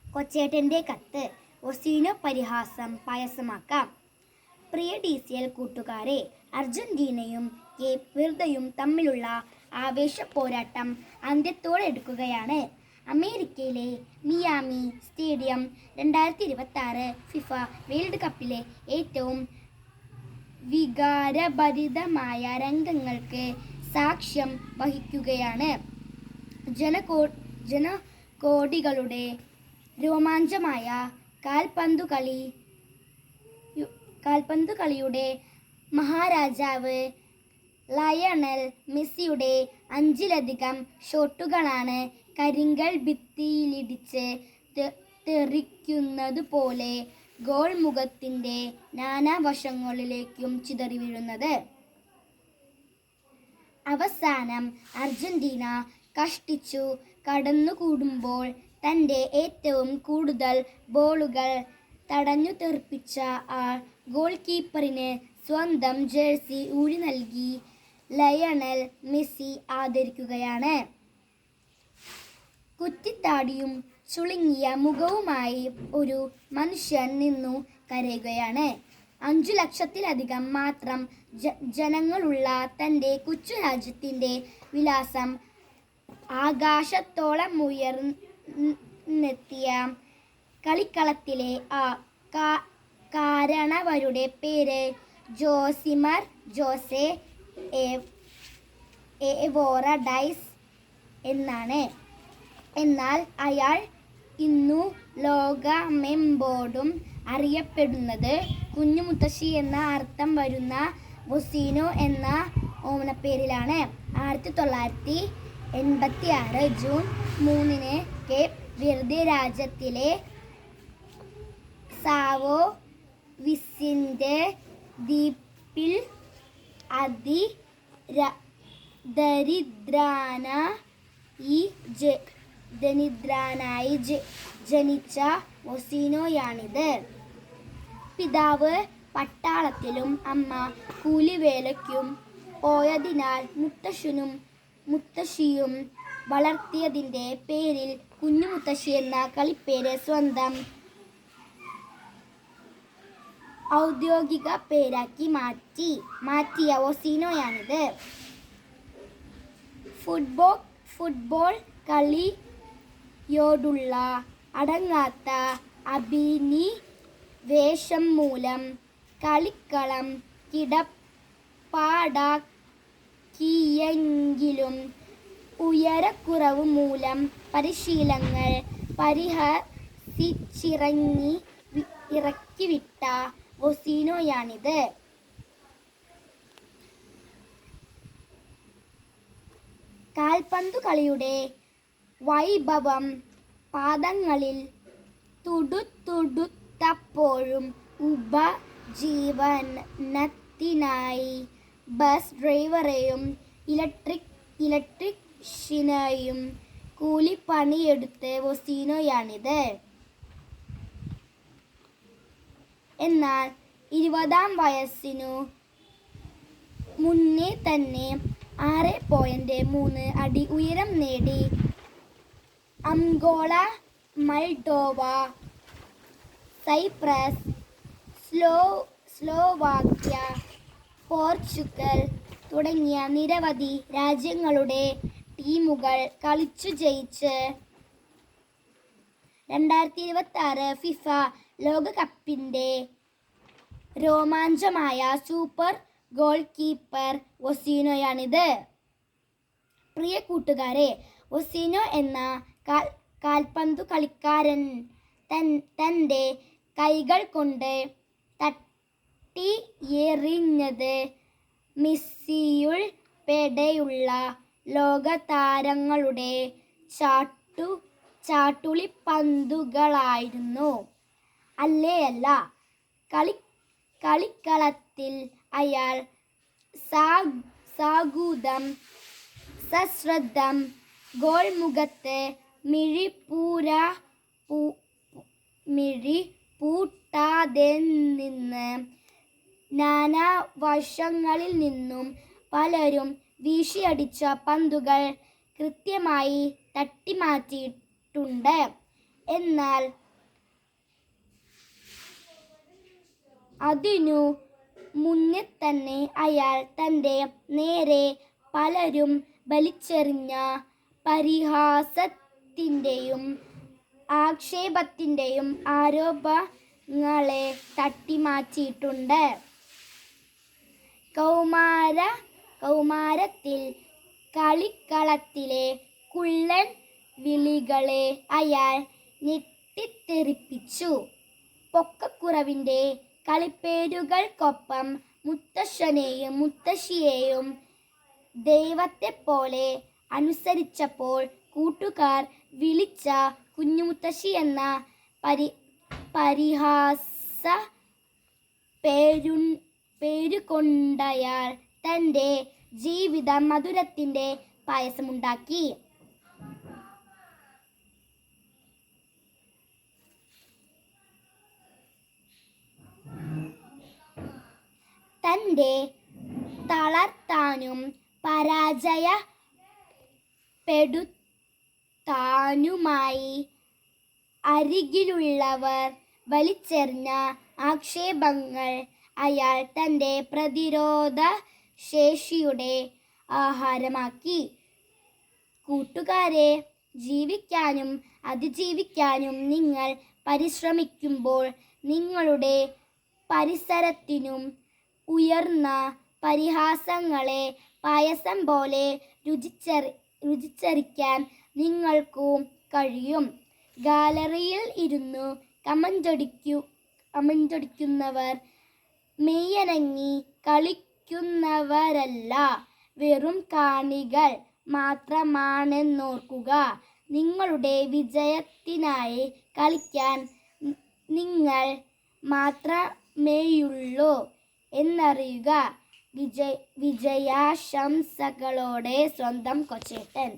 കൊച്ചേട്ടൻ്റെ കത്ത്. ഒസീനോ പരിഹാസം പായസമാക്കാം. പ്രിയ DCL കൂട്ടുകാരെ, അർജന്റീനയും കേപ്പ് വെർദയും തമ്മിലുള്ള ആവേശ പോരാട്ടം അന്ത്യത്തോടെടുക്കുകയാണ്. അമേരിക്കയിലെ മിയാമി സ്റ്റേഡിയം 2026 ഫിഫ വേൾഡ് കപ്പിലെ ഏറ്റവും വികാരഭരിതമായ രംഗങ്ങൾക്ക് സാക്ഷ്യം വഹിക്കുകയാണ്. ജനകോടികളുടെ രോമാഞ്ചമായ കാൽപന്തുകളിയുടെ മഹാരാജാവ് ലയണൽ മെസ്സിയുടെ 5ലധികം ഷോട്ടുകളാണ് കരിങ്കൽ ഭിത്തിയിലിടിച്ച് തെറിക്കുന്നതുപോലെ ഗോൾ മുഖത്തിൻ്റെ നാനാവശങ്ങളിലേക്കും ചിതറി വീഴുന്നത്. അവസാനം അർജന്റീന കഷ്ടിച്ചു കടന്നുകൂടുമ്പോൾ തൻ്റെ ഏറ്റവും കൂടുതൽ ബോളുകൾ തടഞ്ഞു തെറിപ്പിച്ച ആൾ ഗോൾ കീപ്പറിന് സ്വന്തം ജേഴ്സി ഊരി നൽകി ലയണൽ മെസ്സി ആദരിക്കുകയാണ്. കുറ്റിത്താടിയും ചുളുങ്ങിയ മുഖവുമായി ഒരു മനുഷ്യൻ നിന്നു കരയുകയാണ്. 5 ലക്ഷത്തിലധികം മാത്രം ജനങ്ങളുള്ള തൻ്റെ കൊച്ചു രാജ്യത്തിൻ്റെ വിലാസം ആകാശത്തോളം ഉയർന്നെത്തിയ കളിക്കളത്തിലെ കാരണവരുടെ പേര് ജോസിമർ ജോസെ എവോറ ഡൈസ് എന്നാണ്. എന്നാൽ അയാൾ ഇന്നു ലോകമെമ്പാടും അറിയപ്പെടുന്നത് കുഞ്ഞുമുത്തശ്ശി എന്ന അർത്ഥം വരുന്ന ഒസീനോ എന്ന ഓമനപ്പേരിലാണ്. 1986 ജൂൺ 3 കേപ്പ് വെർദെ രാജ്യത്തിലെ സാവോ വിസിൻ്റെ ദ്വീപിൽ ദരിദ്രനായി ജനിച്ച ഒസീനോയാണിത്. പിതാവ് പട്ടാളത്തിലും അമ്മ കൂലിവേലയ്ക്കും പോയതിനാൽ മുത്തശ്ശിയും വളർത്തിയതിൻ്റെ പേരിൽ കുഞ്ഞുമുത്തശ്ശി എന്ന കളിപ്പേര് സ്വന്തം ഔദ്യോഗിക പേരാക്കി മാറ്റിയ ഒസീനോയാണിത്. ഫുട്ബോൾ കളിയോടുള്ള അടങ്ങാത്ത അഭിനിവേശം മൂലം കളിക്കളം കിടപ്പാടാക്കിയെങ്കിലും ഉയരക്കുറവ് മൂലം പരിശീലനങ്ങൾ ഇറക്കിവിട്ട ഒസീനോയാണിത്. കാൽപന്തുകളിയുടെ വൈഭവം പാദങ്ങളിൽ തുടുത്തുടുത്തപ്പോഴും ഉപജീവനത്തിനായി ബസ് ഡ്രൈവറെയും ഇലക്ട്രീഷ്യനെയും കൂലിപ്പണിയെടുത്ത ഒസീനോയാണിത്. എന്നാൽ 20-ാം വയസ്സിനു മുന്നേ തന്നെ 6.3 അടി ഉയരം നേടി Angola, Moldova, Cyprus, Slovakia, Portugal തുടങ്ങിയ നിരവധി രാജ്യങ്ങളുടെ ടീമുകൾ കളിച്ചു ജയിച്ച് 2026 ഫിഫ ലോകകപ്പിൻ്റെ രോമാഞ്ചമായ സൂപ്പർ ഗോൾ കീപ്പർ ഒസീനോയാണിത്. പ്രിയ കൂട്ടുകാരെ, ഒസീനോ എന്ന കാൽപന്തു കളിക്കാരൻ തൻ്റെ കൈകൾ കൊണ്ട് തട്ടിയെറിഞ്ഞത് മെസ്സിയുൾപ്പെടെയുള്ള ലോകതാരങ്ങളുടെ ചാട്ടുളിപ്പന്തുകളായിരുന്നു. അല്ല, കളിക്കളത്തിൽ അയാൾ സശ്രദ്ധം ഗോൾ മുഖത്ത് മിഴിപൂട്ടാതെ നിന്ന് നാനാവശങ്ങളിൽ നിന്നും പലരും വീശിയടിച്ച പന്തുകൾ കൃത്യമായി തട്ടിമാറ്റിയിട്ടുണ്ട്. എന്നാൽ അതിനു മുന്നേ തന്നെ അയാൾ തൻ്റെ നേരെ പലരും വലിച്ചെറിഞ്ഞ പരിഹാസത്തിൻ്റെയും ആക്ഷേപത്തിൻ്റെയും ആരോപങ്ങളെ തട്ടിമാറ്റിയിട്ടുണ്ട്. കൗമാരത്തിൽ കളിക്കളത്തിലെ കുള്ളൻ വിളികളെ അയാൾ ഞെട്ടിത്തെറിപ്പിച്ചു. പൊക്കക്കുറവിൻ്റെ കളിപ്പേരുകൾക്കൊപ്പം മുത്തശ്ശനെയും മുത്തശ്ശിയെയും ദൈവത്തെപ്പോലെ അനുസരിച്ചപ്പോൾ കൂട്ടുകാർ വിളിച്ച കുഞ്ഞുമുത്തശ്ശി എന്ന പരിഹാസ പേരുകൊണ്ടയാൾ തൻ്റെ ജീവിത മധുരത്തിൻ്റെ പായസമുണ്ടാക്കി. തൻ്റെ തളർത്താനും പരാജയപ്പെടുത്താനുമായി അരികിലുള്ളവർ വലിച്ചെറിഞ്ഞ ആക്ഷേപങ്ങൾ അയാൾ തൻ്റെ പ്രതിരോധ ശേഷിയുടെ ആഹാരമാക്കി. കൂട്ടുകാരെ, ജീവിക്കാനും അതിജീവിക്കാനും നിങ്ങൾ പരിശ്രമിക്കുമ്പോൾ നിങ്ങളുടെ പരിസരത്തിനും ഉയർന്ന പരിഹാസങ്ങളെ പായസം പോലെ രുചിച്ചറിക്കാൻ നിങ്ങൾക്കും കഴിയും. ഗാലറിയിൽ ഇരുന്നു കമന്റടിക്കുന്നവർ മെയ്യനങ്ങി കളിക്കുന്നവരല്ല, വെറും കാണികൾ മാത്രമാണെന്നോർക്കുക. നിങ്ങളുടെ വിജയത്തിനായി കളിക്കാൻ നിങ്ങൾ മാത്രമേയുള്ളൂ എന്നറിയുക. വിജയാശംസകളോടെ സ്വന്തം കൊച്ചേട്ടൻ.